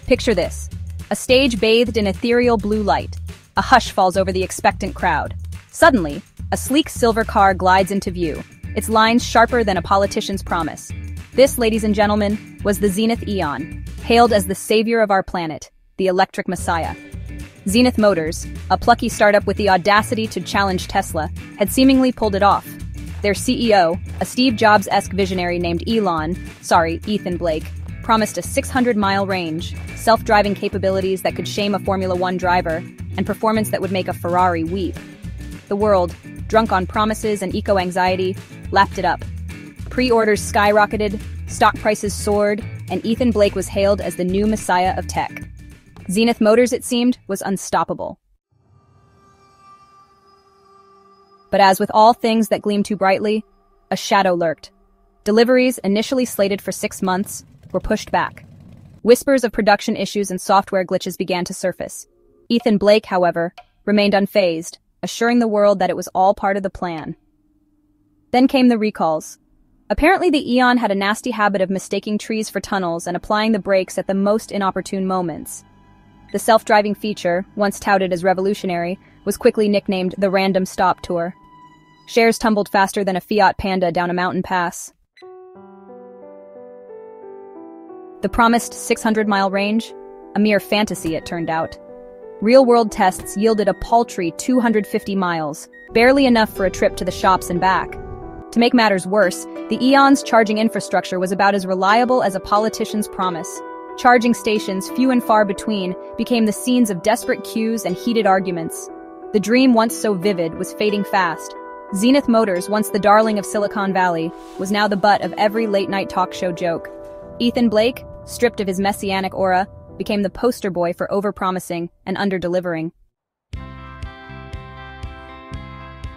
Picture this: a stage bathed in ethereal blue light. A hush falls over the expectant crowd. Suddenly, a sleek silver car glides into view, its lines sharper than a politician's promise. This, ladies and gentlemen, was the Zenith Eon, hailed as the savior of our planet, the electric messiah. Zenith Motors, a plucky startup with the audacity to challenge Tesla, had seemingly pulled it off. Their CEO, a Steve Jobs-esque visionary named Ethan Blake, promised a 600-mile range, self-driving capabilities that could shame a Formula One driver, and performance that would make a Ferrari weep. The world, drunk on promises and eco-anxiety, lapped it up. Pre-orders skyrocketed, stock prices soared, and Ethan Blake was hailed as the new messiah of tech. Zenith Motors, it seemed, was unstoppable. But as with all things that gleam too brightly, a shadow lurked. Deliveries, initially slated for 6 months, were pushed back. Whispers of production issues and software glitches began to surface. Ethan Blake, however, remained unfazed, assuring the world that it was all part of the plan. Then came the recalls. Apparently the Eon had a nasty habit of mistaking trees for tunnels and applying the brakes at the most inopportune moments. The self-driving feature, once touted as revolutionary, was quickly nicknamed the Random Stop Tour. Shares tumbled faster than a Fiat Panda down a mountain pass. The promised 600-mile range? A mere fantasy, it turned out. Real-world tests yielded a paltry 250 miles, barely enough for a trip to the shops and back. To make matters worse, the Eon's charging infrastructure was about as reliable as a politician's promise. Charging stations, few and far between, became the scenes of desperate queues and heated arguments. The dream, once so vivid, was fading fast. Zenith Motors, once the darling of Silicon Valley, was now the butt of every late-night talk show joke. Ethan Blake, stripped of his messianic aura, became the poster boy for overpromising and under-delivering.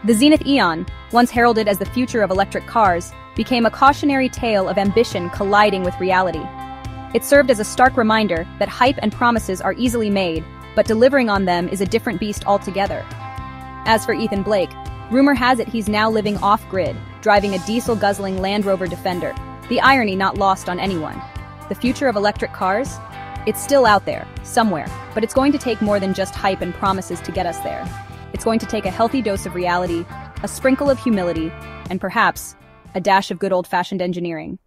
The Zenith Eon, once heralded as the future of electric cars, became a cautionary tale of ambition colliding with reality. It served as a stark reminder that hype and promises are easily made, but delivering on them is a different beast altogether. As for Ethan Blake, rumor has it he's now living off-grid, driving a diesel-guzzling Land Rover Defender, the irony not lost on anyone. The future of electric cars? It's still out there, somewhere, but it's going to take more than just hype and promises to get us there. It's going to take a healthy dose of reality, a sprinkle of humility, and perhaps a dash of good old-fashioned engineering.